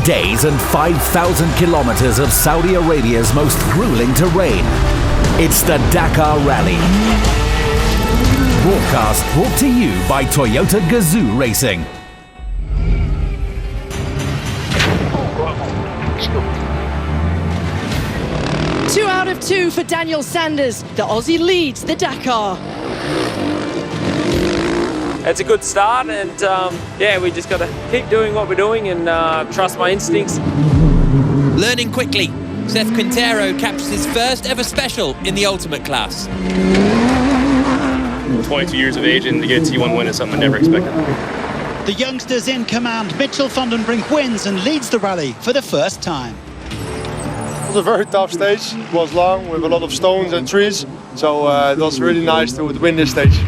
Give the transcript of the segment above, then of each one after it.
days and 5,000 kilometers of Saudi Arabia's most grueling terrain. It's the Dakar Rally. Broadcast brought to you by Toyota Gazoo Racing. Two out of two for Daniel Sanders. The Aussie leads the Dakar. It's a good start, and we just got to keep doing what we're doing and trust my instincts. Learning quickly, Seth Quintero captures his first ever special in the ultimate class. 22 years of age and to get a T1 win is something I never expected. The youngsters in command. Mitchell van den Brink wins and leads the rally for the first time. It was a very tough stage. It was long with a lot of stones and trees, so it was really nice to win this stage.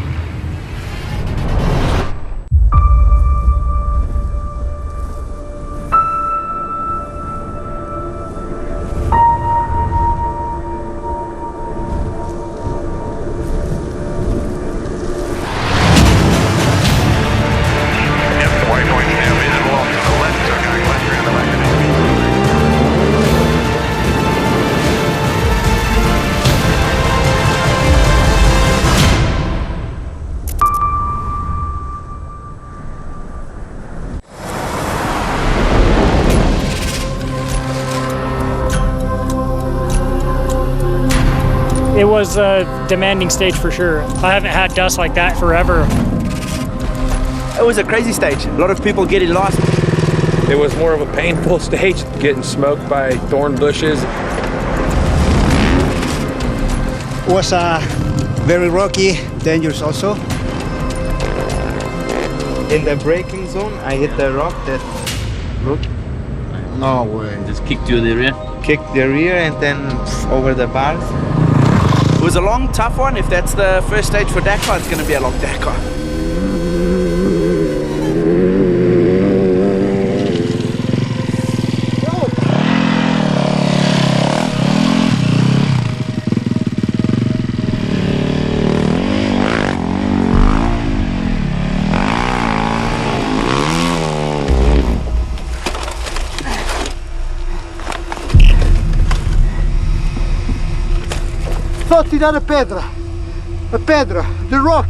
It was a demanding stage for sure. I haven't had dust like that forever. It was a crazy stage. A lot of people getting lost. It was more of a painful stage, getting smoked by thorn bushes. It was very rocky, dangerous also. In the braking zone, I hit the rock that broke. No way. Just kicked you the rear? Kicked the rear and then over the bars. It was a long, tough one. If that's the first stage for Dakar, it's going to be a long Dakar. Só tirar a pedra, the rock.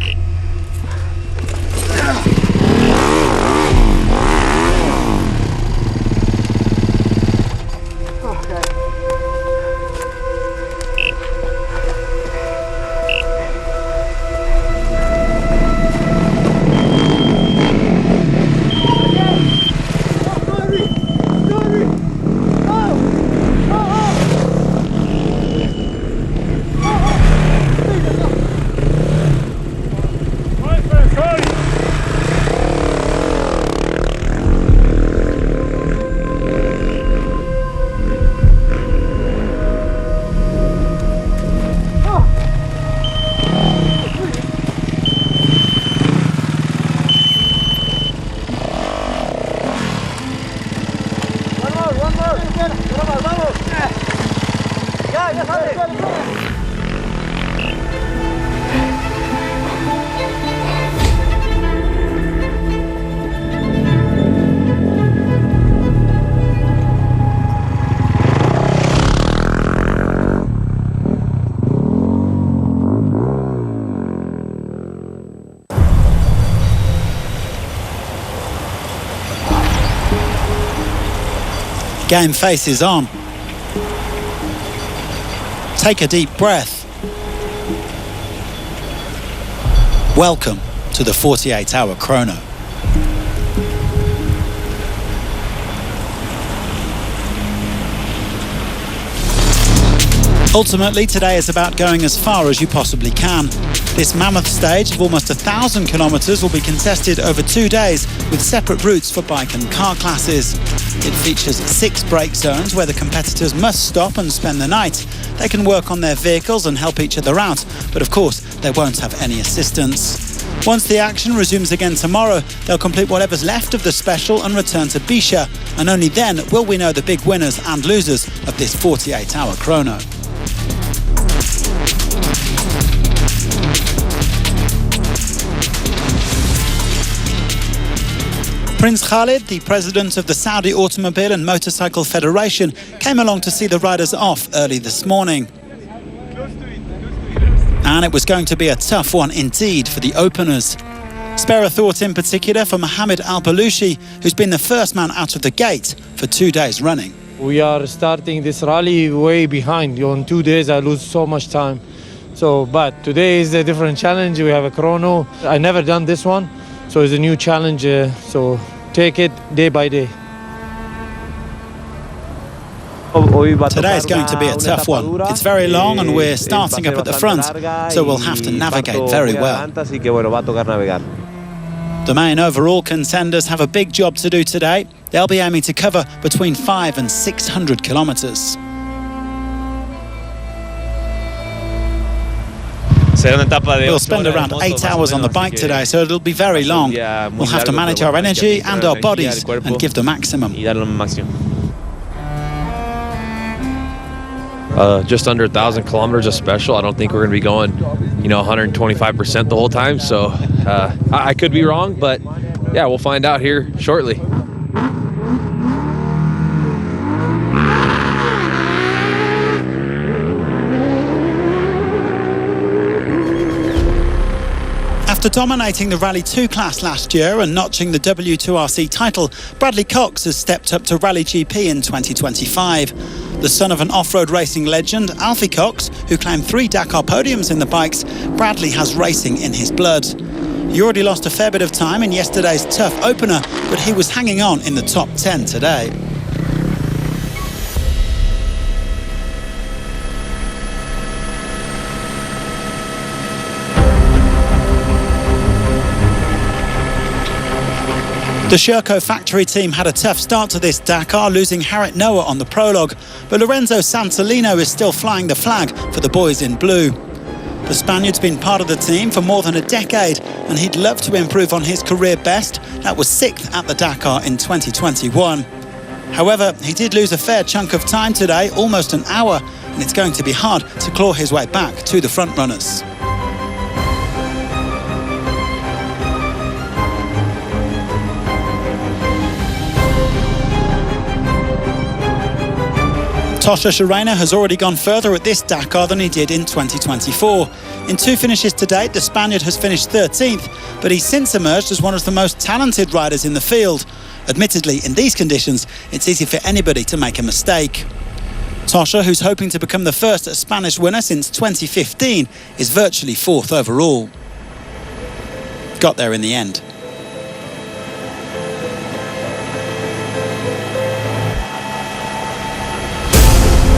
Game face is on. Take a deep breath. Welcome to the 48-hour chrono. Ultimately, today is about going as far as you possibly can. This mammoth stage of almost 1,000 kilometres will be contested over 2 days with separate routes for bike and car classes. It features 6 brake zones where the competitors must stop and spend the night. They can work on their vehicles and help each other out, but of course they won't have any assistance. Once the action resumes again tomorrow, they'll complete whatever's left of the special and return to Bisha, and only then will we know the big winners and losers of this 48-hour chrono. Prince Khalid, the president of the Saudi Automobile and Motorcycle Federation, came along to see the riders off early this morning. And it was going to be a tough one indeed for the openers. Spare a thought in particular for Mohammed Al-Balushi, who's been the first man out of the gate for 2 days running. We are starting this rally way behind. On 2 days I lose so much time. But today is a different challenge. We have a chrono. I never done this one, so it's a new challenge. So take it day by day. Today is going to be a tough one. It's very long and we're starting up at the front, so we'll have to navigate very well. The main overall contenders have a big job to do today. They'll be aiming to cover between 500 and 600 kilometres. We'll spend around 8 hours on the bike today, so it'll be very long. We'll have to manage our energy and our bodies and give the maximum. Just under 1,000 kilometers of special. I don't think we're going to be going, 125% the whole time. So I could be wrong, but yeah, we'll find out here shortly. After dominating the Rally 2 class last year and notching the W2RC title, Bradley Cox has stepped up to Rally GP in 2025. The son of an off-road racing legend, Alfie Cox, who claimed 3 Dakar podiums in the bikes, Bradley has racing in his blood. He already lost a fair bit of time in yesterday's tough opener, but he was hanging on in the top 10 today. The Sherco factory team had a tough start to this Dakar, losing Harit Noah on the prologue, but Lorenzo Sansolino is still flying the flag for the boys in blue. The Spaniard's been part of the team for more than a decade, and he'd love to improve on his career best. That was 6th at the Dakar in 2021. However, he did lose a fair chunk of time today, almost an hour, and it's going to be hard to claw his way back to the front runners. Tosha Shirena has already gone further at this Dakar than he did in 2024. In 2 finishes to date, the Spaniard has finished 13th, but he's since emerged as one of the most talented riders in the field. Admittedly, in these conditions, it's easy for anybody to make a mistake. Tosha, who's hoping to become the first Spanish winner since 2015, is virtually 4th overall. Got there in the end.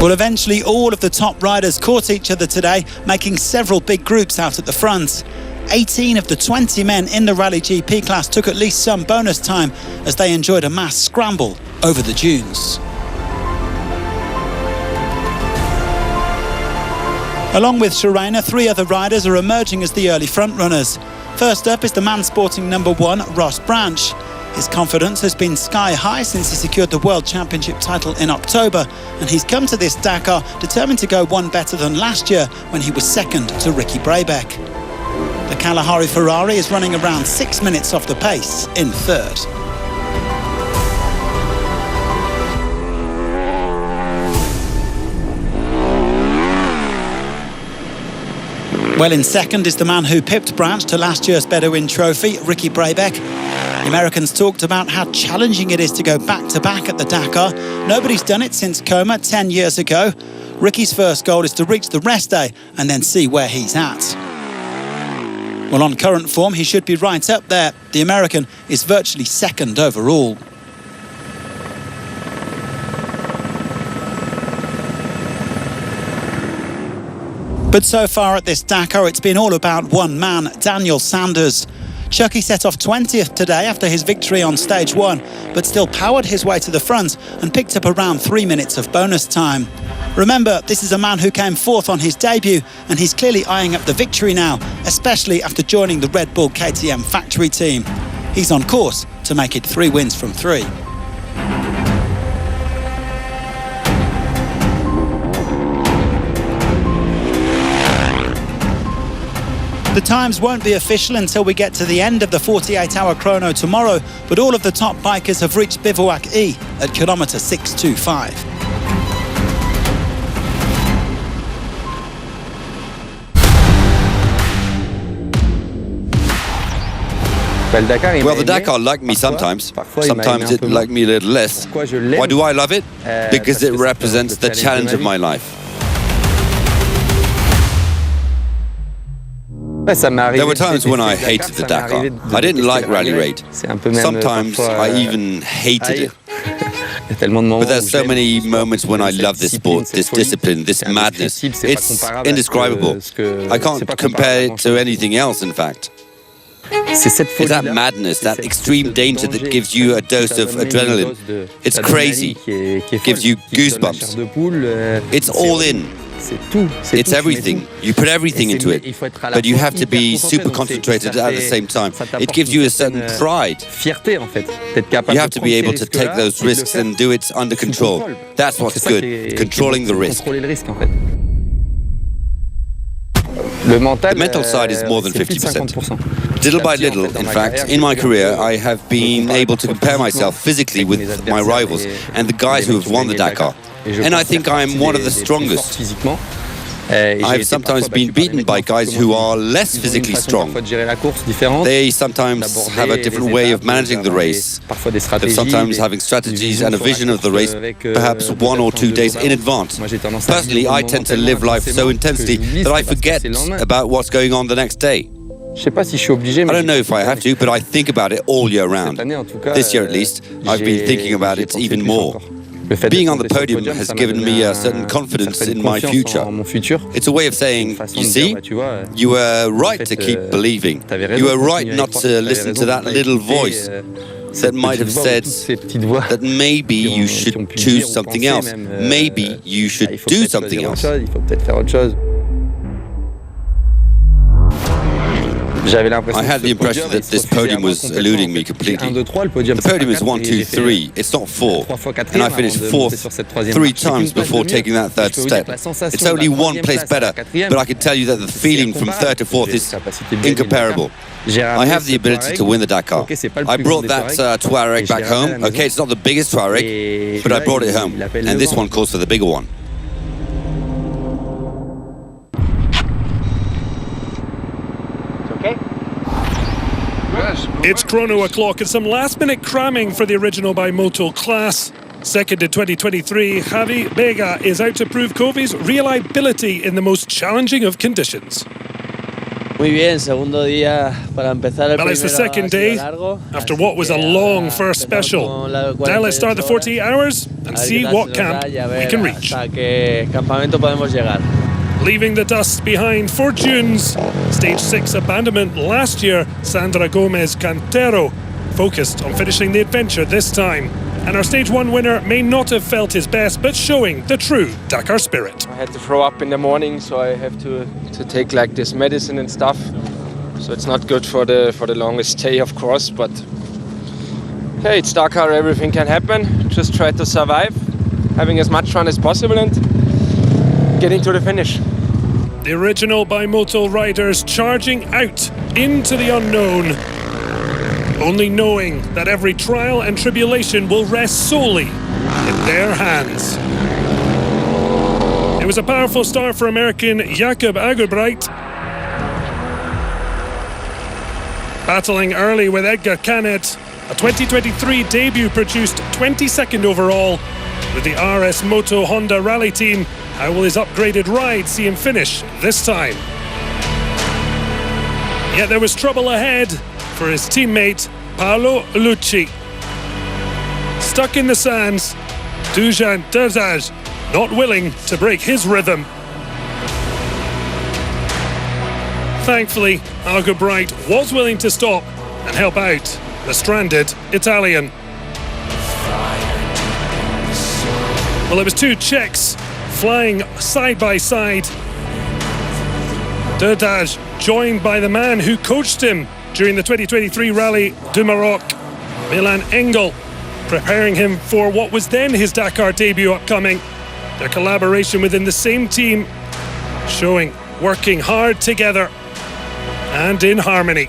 Well, eventually all of the top riders caught each other today, making several big groups out at the front. 18 of the 20 men in the Rally GP class took at least some bonus time as they enjoyed a mass scramble over the dunes. Along with Shirena, 3 other riders are emerging as the early front runners. First up is the man sporting number 1, Ross Branch. His confidence has been sky high since he secured the World Championship title in October, and he's come to this Dakar determined to go one better than last year when he was second to Ricky Brabeck. The Kalahari Ferrari is running around 6 minutes off the pace in third. Well, in second is the man who pipped Branch to last year's Bedouin Trophy, Ricky Brabeck. The Americans talked about how challenging it is to go back-to-back at the Dakar. Nobody's done it since Coma 10 years ago. Ricky's first goal is to reach the rest day and then see where he's at. Well, on current form, he should be right up there. The American is virtually second overall. But so far at this Dakar, it's been all about one man, Daniel Sanders. Chucky set off 20th today after his victory on stage 1, but still powered his way to the front and picked up around 3 minutes of bonus time. Remember, this is a man who came 4th on his debut, and he's clearly eyeing up the victory now, especially after joining the Red Bull KTM factory team. He's on course to make it 3 wins from 3. The times won't be official until we get to the end of the 48-hour chrono tomorrow, but all of the top bikers have reached Bivouac E at kilometre 625. Well, the Dakar liked me sometimes. Sometimes it liked me a little less. Why do I love it? Because it represents the challenge of my life. There were times when I hated the Dakar. I didn't like Rally Raid. Sometimes I even hated it. But there's so many moments when I love this sport, this discipline, this madness. It's indescribable. I can't compare it to anything else, in fact. It's that madness, that extreme danger that gives you a dose of adrenaline. It's crazy. Gives you goosebumps. It's all in. It's everything. You put everything into it. But you have to be super concentrated at the same time. It gives you a certain pride. You have to be able to take those risks and do it under control. That's what's good, controlling the risk. The mental side is more than 50%. Little by little, in fact, in my career, I have been able to compare myself physically with my rivals and the guys who have won the Dakar. And I think I am one of the strongest. I have sometimes been beaten by guys who are less physically strong. They sometimes have a different way of managing the race. They're sometimes having strategies and a vision of the race, perhaps 1 or 2 days in advance. Personally, I tend to live life so intensely that I forget about what's going on the next day. I don't know if I have to, but I think about it all year round. This year at least, I've been thinking about it even more. Being on the podium has given me a certain confidence in my future. It's a way of saying, you see, you were right to keep believing. You were right not to listen to that little voice that might have said that maybe you should choose something else. Maybe you should do something else. I had the impression that this podium was eluding me completely. The podium is 1, 2, 3. It's not 4. And I finished 4th 3 times before taking that 3rd step. It's only 1 place better, but I can tell you that the feeling from 3rd to 4th is incomparable. I have the ability to win the Dakar. I brought that Touareg back home. Okay, it's not the biggest Touareg, but I brought it home. And this one calls for the bigger one. It's chrono o'clock and some last-minute cramming for the original bimoto class. Second in 2023, Javi Vega is out to prove Kovi's reliability in the most challenging of conditions. Well, it's the second day after what was a long first special. Now let's start the 48 hours and see what camp we can reach. Leaving the dust behind for June's Stage 6 abandonment last year, Sandra Gomez Cantero focused on finishing the adventure this time. And our Stage 1 winner may not have felt his best, but showing the true Dakar spirit. I had to throw up in the morning, so I have to take like this medicine and stuff. So it's not good for the longest stay, of course, but hey, it's Dakar, everything can happen. Just try to survive, having as much fun as possible and getting to the finish. The original bimoto riders charging out into the unknown, only knowing that every trial and tribulation will rest solely in their hands. It was a powerful start for American Jakob Agerbreit, battling early with Edgar Canet. A 2023 debut produced 22nd overall with the RS Moto Honda Rally team. How will his upgraded ride see him finish this time? Yet there was trouble ahead for his teammate Paolo Lucci. Stuck in the sands, Dujan Dezaj not willing to break his rhythm. Thankfully, Agerbreit was willing to stop and help out the stranded Italian. Well, it was 2 Czechs flying side by side. Dezaj joined by the man who coached him during the 2023 Rally du Maroc, Milan Engel, preparing him for what was then his Dakar debut upcoming. Their collaboration within the same team showing working hard together. and in harmony.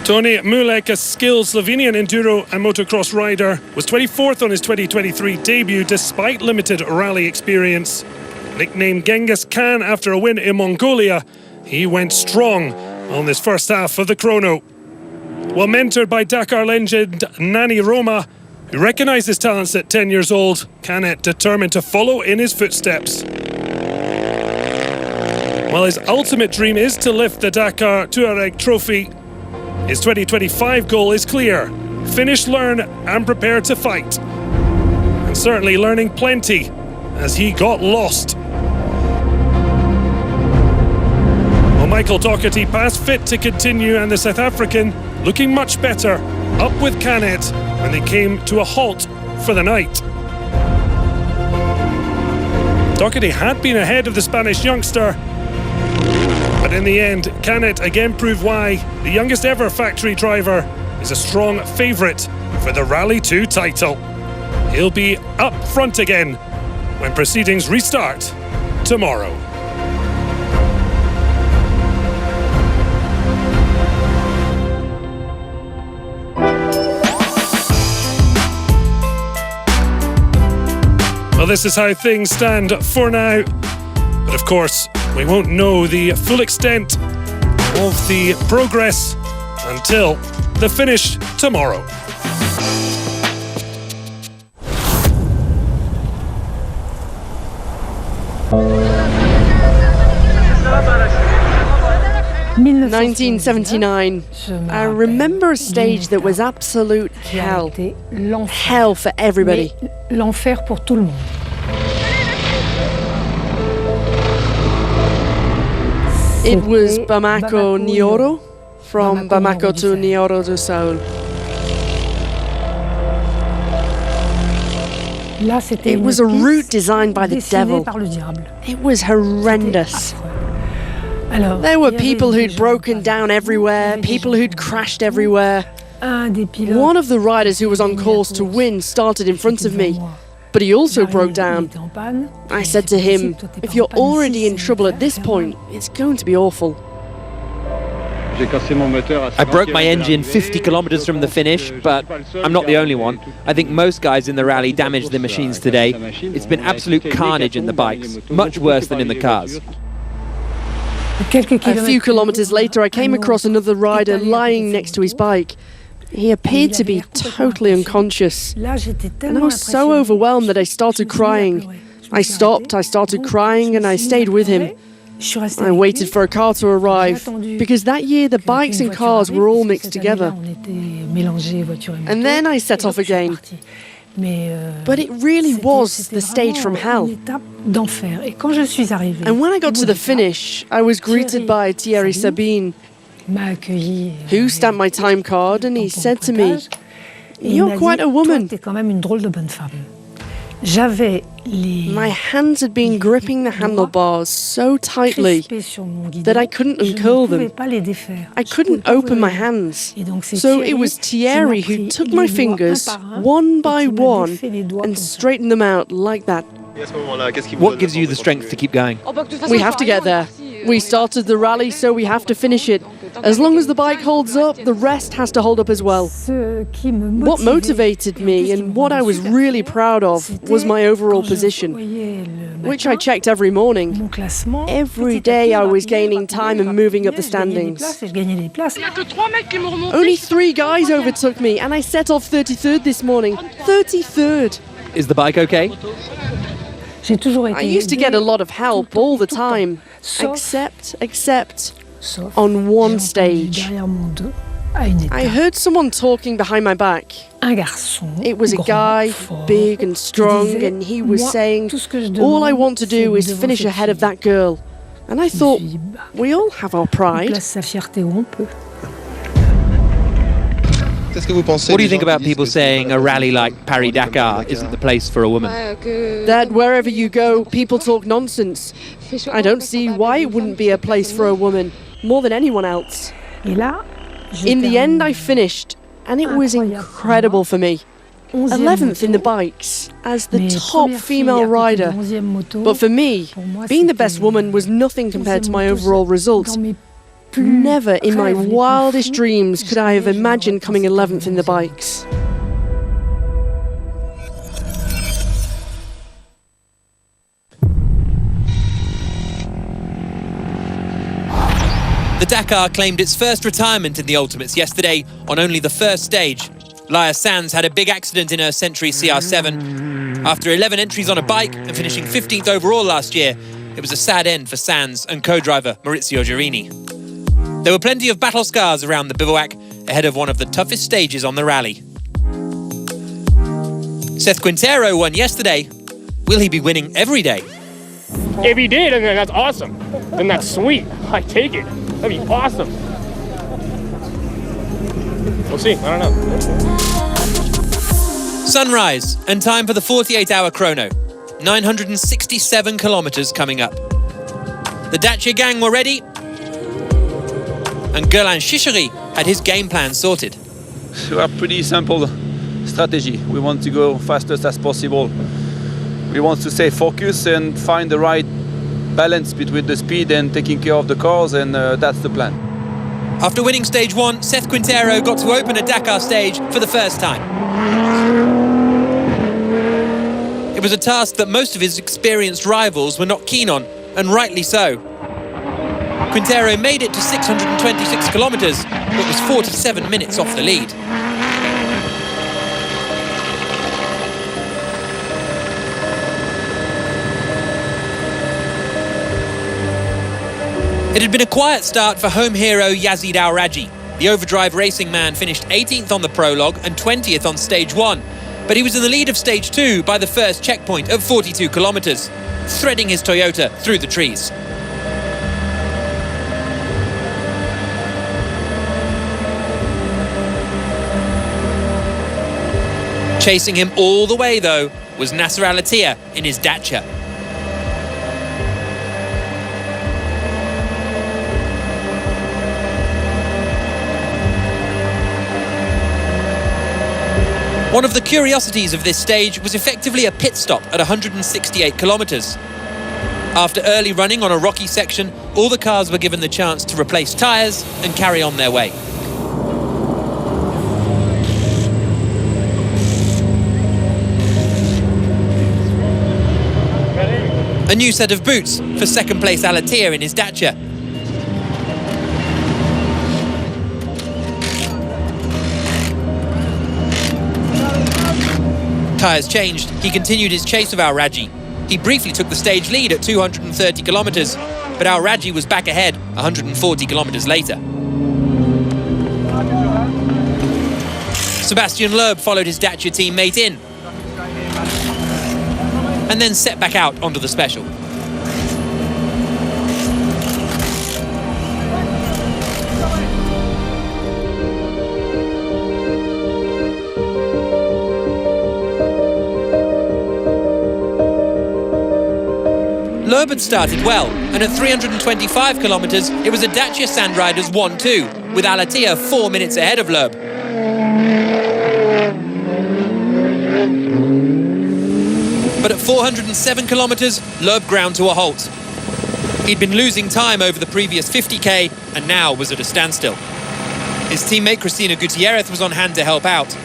Tony Mulek, a skilled Slovenian enduro and motocross rider, was 24th on his 2023 debut despite limited rally experience. Nicknamed Genghis Khan after a win in Mongolia, he went strong on this first half of the chrono. While mentored by Dakar legend Nani Roma, who recognised his talents at 10 years old, Canet determined to follow in his footsteps. While his ultimate dream is to lift the Dakar Touareg trophy, his 2025 goal is clear: finish, learn and prepare to fight. And certainly learning plenty as he got lost. Well, Michael Doherty passed fit to continue, and the South African looking much better, up with Canet when they came to a halt for the night. Doherty had been ahead of the Spanish youngster, but in the end, Canet again proved why the youngest ever factory driver is a strong favourite for the Rally 2 title. He'll be up front again when proceedings restart tomorrow. Well, this is how things stand for now. But of course, we won't know the full extent of the progress until the finish tomorrow. In 1979, I remember a stage that was absolute hell. Hell for everybody. L'enfer pour tout le monde. It was Bamako Nioro, from Bamako to Nioro to Seoul. It was a route designed by the devil. It was horrendous. There were people who'd broken down everywhere, people who'd crashed everywhere. One of the riders who was on course to win started in front of me, but he also broke down. I said to him, if you're already in trouble at this point, it's going to be awful. I broke my engine 50 kilometers from the finish, but I'm not the only one. I think most guys in the rally damaged their machines today. It's been absolute carnage in the bikes, much worse than in the cars. A few kilometers later, I came across another rider lying next to his bike. He appeared to be totally unconscious, and I was so overwhelmed that I started crying. I stopped, I started crying, and I stayed with him. I waited for a car to arrive, because that year the bikes and cars were all mixed together. And then I set off again. But it really was the stage from hell. And when I got to the finish, I was greeted by Thierry Sabine, who stamped my time card, and he said to me, "You're quite a woman." My hands had been gripping the handlebars so tightly that I couldn't uncurl them. I couldn't open my hands. So it was Thierry who took my fingers one by one and straightened them out like that. What gives you the strength to keep going? We have to get there. We started the rally, so we have to finish it. As long as the bike holds up, the rest has to hold up as well. What motivated me and what I was really proud of was my overall position, which I checked every morning. Every day I was gaining time and moving up the standings. Only 3 guys overtook me, and I set off 33rd this morning. 33rd! Is the bike okay? I used to get a lot of help all the time, except on one stage. I heard someone talking behind my back. It was a guy, big and strong, and he was saying, "All I want to do is finish ahead of that girl." And I thought, we all have our pride. What do you think about people saying a rally like Paris-Dakar isn't the place for a woman? That wherever you go, people talk nonsense. I don't see why it wouldn't be a place for a woman, more than anyone else. In the end, I finished, and it was incredible for me. 11th in the bikes, as the top female rider. But for me, being the best woman was nothing compared to my overall result. Never in my wildest dreams could I have imagined coming 11th in the bikes. The Dakar claimed its first retirement in the Ultimates yesterday on only the first stage. Laia Sanz had a big accident in her Century CR7. After 11 entries on a bike and finishing 15th overall last year, it was a sad end for Sanz and co-driver Maurizio Girini. There were plenty of battle scars around the bivouac ahead of one of the toughest stages on the rally. Seth Quintero won yesterday. Will he be winning every day? If he did, then that's awesome. Then that's sweet. I take it. That'd be awesome. We'll see. I don't know. Sunrise and time for the 48-hour chrono. 967 kilometers coming up. The Dacia gang were ready, and Guerlain Chichery had his game plan sorted. We have pretty simple strategy. We want to go fastest as possible. We want to stay focused and find the right balance between the speed and taking care of the cars, and that's the plan. After winning stage one, Seth Quintero got to open a Dakar stage for the first time. It was a task that most of his experienced rivals were not keen on, and rightly so. Quintero made it to 626 kilometers, but was 47 minutes off the lead. It had been a quiet start for home hero Yazid Al-Raji. The overdrive racing man finished 18th on the prologue and 20th on stage 1, but he was in the lead of stage 2 by the first checkpoint at 42 kilometers, threading his Toyota through the trees. Chasing him all the way, though, was Nasser Al-Attiyah in his Dacia. One of the curiosities of this stage was effectively a pit stop at 168 kilometers. After early running on a rocky section, all the cars were given the chance to replace tyres and carry on their way. A new set of boots for second place Al-Attiyah in his Dacia. Tyres changed, he continued his chase of Al-Raji. He briefly took the stage lead at 230 kilometers, but Al-Raji was back ahead 140 kilometers later. Sebastian Loeb followed his Dacia teammate in, and then set back out onto the special. Loeb had started well, and at 325 kilometers, it was a Dacia Sandriders 1-2, with Al-Attiyah 4 minutes ahead of Loeb. But at 407 kilometers, Loeb ground to a halt. He'd been losing time over the previous 50k, and now was at a standstill. His teammate Cristina Gutierrez was on hand to help out,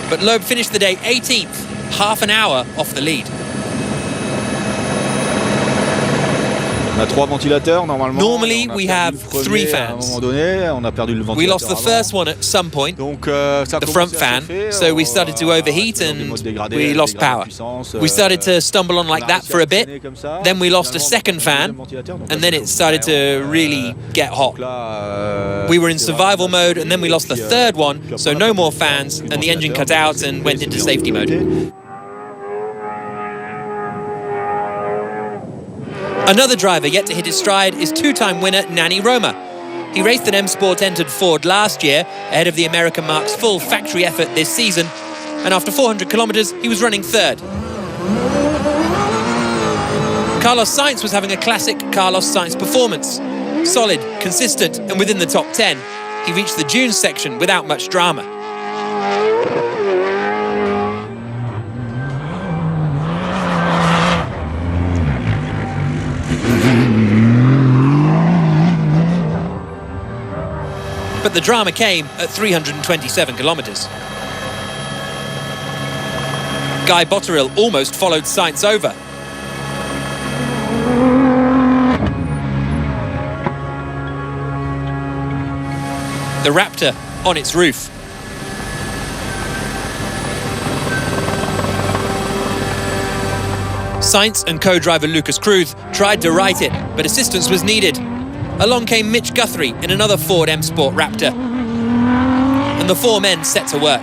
but Loeb finished the day 18th, half an hour off the lead. Normally, we have 3 fans. We lost the first one at some point, the front fan, so we started to overheat and we lost power. We started to stumble on like that for a bit, then we lost a second fan, and then it started to really get hot. We were in survival mode, and then we lost the third one, so no more fans, and the engine cut out and went into safety mode. Another driver yet to hit his stride is two-time winner Nani Roma. He raced an M Sport-entered Ford last year, ahead of the American Marque's full factory effort this season, and after 400 kilometers, he was running third. Carlos Sainz was having a classic Carlos Sainz performance. Solid, consistent, and within the top 10. He reached the dunes section without much drama. the drama came at 327 kilometres. Guy Botterill almost followed Sainz over. The Raptor on its roof. Sainz and co-driver Lucas Cruz tried to right it, but assistance was needed. Along came Mitch Guthrie in another Ford M Sport Raptor. And the four men set to work.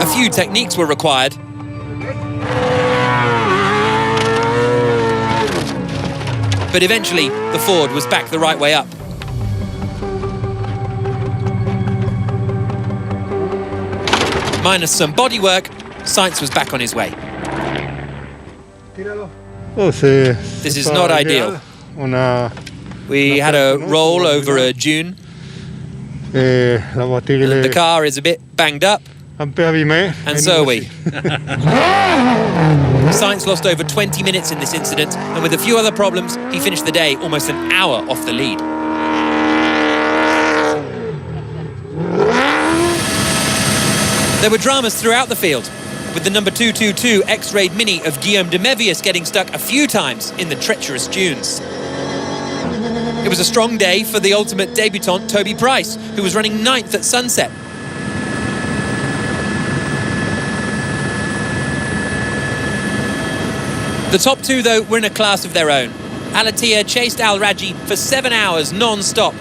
A few techniques were required. But eventually, the Ford was back the right way up. Minus some bodywork, Sainz was back on his way. This is not ideal. We had a roll over a dune. The car is a bit banged up. And so are we. Sainz lost over 20 minutes in this incident, and with a few other problems, he finished the day almost an hour off the lead. There were dramas throughout the field, with the number 222 X-Raid Mini of Guillaume de Mévius getting stuck a few times in the treacherous dunes. It was a strong day for the ultimate debutant Toby Price, who was running 9th at sunset. The top two, though, were in a class of their own. Al-Attiyah chased Al-Rajhi for 7 hours non-stop.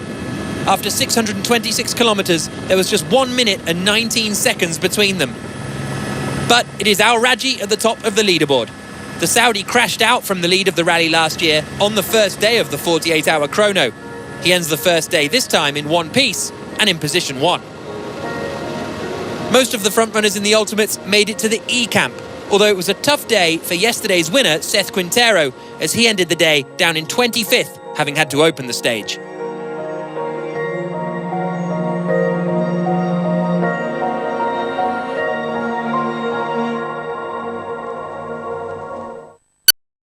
After 626 kilometres, there was just 1 minute and 19 seconds between them. But it is Al-Rajhi at the top of the leaderboard. The Saudi crashed out from the lead of the rally last year on the first day of the 48-hour chrono. He ends the first day this time in one piece and in position 1. Most of the frontrunners in the Ultimates made it to the E-Camp, although it was a tough day for yesterday's winner, Seth Quintero, as he ended the day down in 25th, having had to open the stage.